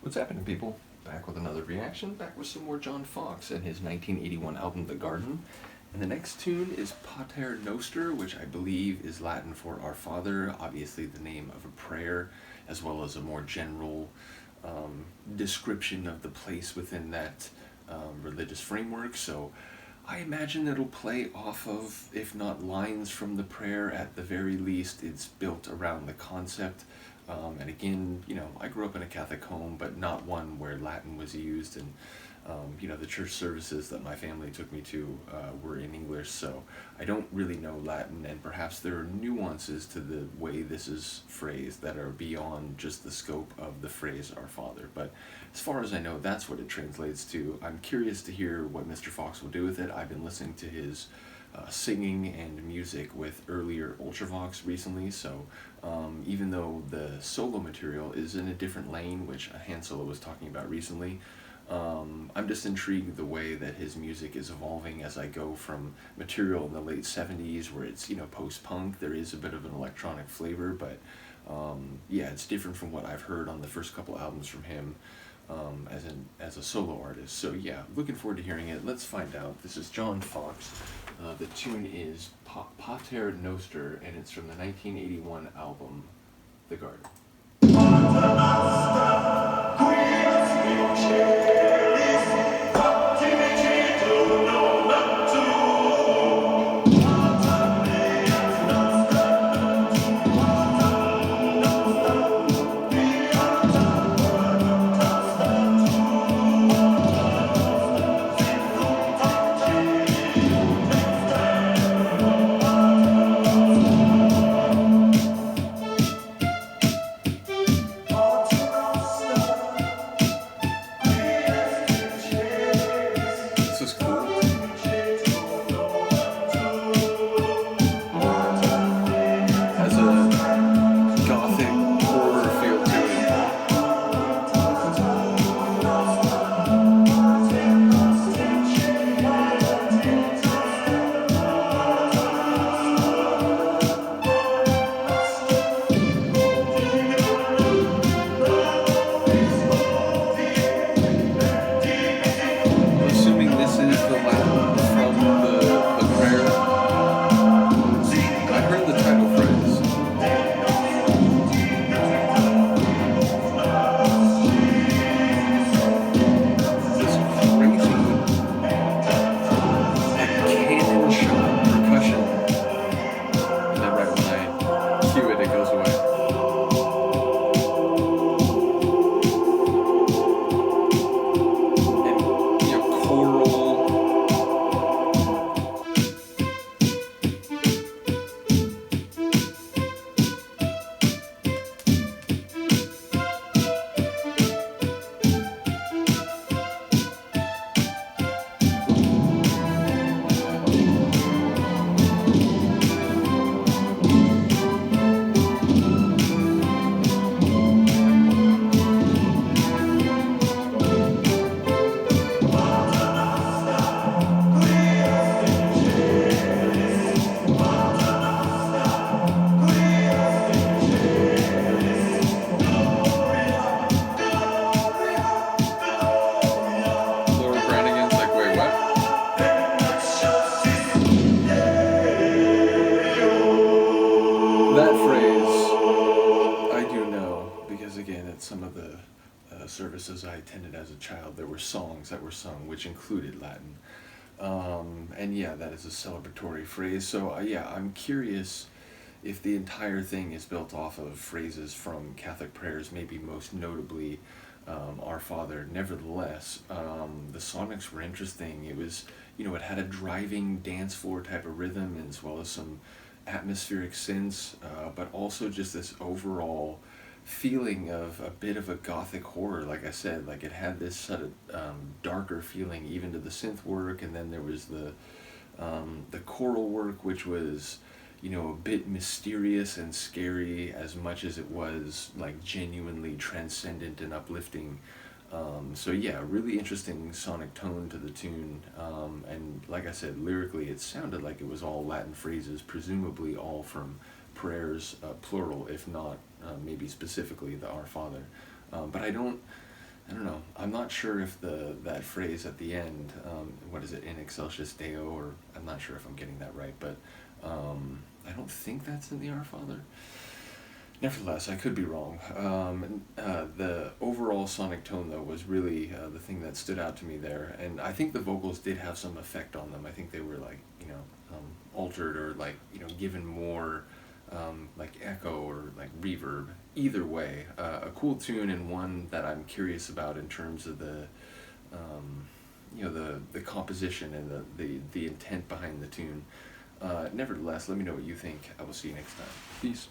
What's happening, people? Back with another reaction, back with some more John Foxx and his 1981 album, The Garden. And the next tune is Pater Noster, which I believe is Latin for Our Father, obviously the name of a prayer, as well as a more general description of the place within that religious framework. So I imagine it'll play off of, if not lines from the prayer, at the very least, it's built around the concept. And again, I grew up in a Catholic home, but not one where Latin was used. And, the church services that my family took me to were in English, so I don't really know Latin, and perhaps there are nuances to the way this is phrased that are beyond just the scope of the phrase Our Father. But as far as I know, that's what it translates to. I'm curious to hear what Mr. Fox will do with it. I've been listening to his singing and music with earlier Ultravox recently, so even though the solo material is in a different lane, which Han Solo was talking about recently, I'm just intrigued the way that his music is evolving as I go from material in the late 70s where it's, post-punk. There is a bit of an electronic flavor, but it's different from what I've heard on the first couple albums from him as a solo artist. So yeah, looking forward to hearing it. Let's find out. This is John Foxx. The tune is Pater Noster, and it's from the 1981 album, The Garden. Some of the services I attended as a child, there were songs that were sung which included Latin. And yeah, that is a celebratory phrase. So I'm curious if the entire thing is built off of phrases from Catholic prayers, maybe most notably Our Father. Nevertheless, the sonics were interesting. It was, it had a driving dance floor type of rhythm, as well as some atmospheric synths, but also just this overall feeling of a bit of a gothic horror. Like I said, like it had this sort of darker feeling even to the synth work, and then there was the choral work, which was a bit mysterious and scary as much as it was like genuinely transcendent and uplifting. So yeah, really interesting sonic tone to the tune, and like I said, lyrically it sounded like it was all Latin phrases, presumably all from prayers, plural, if not maybe specifically the Our Father. But I don't I don't know. I'm not sure if that phrase at the end, what is it, in excelsis Deo, or I'm not sure if I'm getting that right, but I don't think that's in the Our Father. Nevertheless, I could be wrong. The overall sonic tone, though, was really the thing that stood out to me there, and I think the vocals did have some effect on them. I think they were like, altered, or like, given more like echo or like reverb. Either way, a cool tune, and one that I'm curious about in terms of the composition and the intent behind the tune. Nevertheless, let me know what you think. I will see you next time. Peace.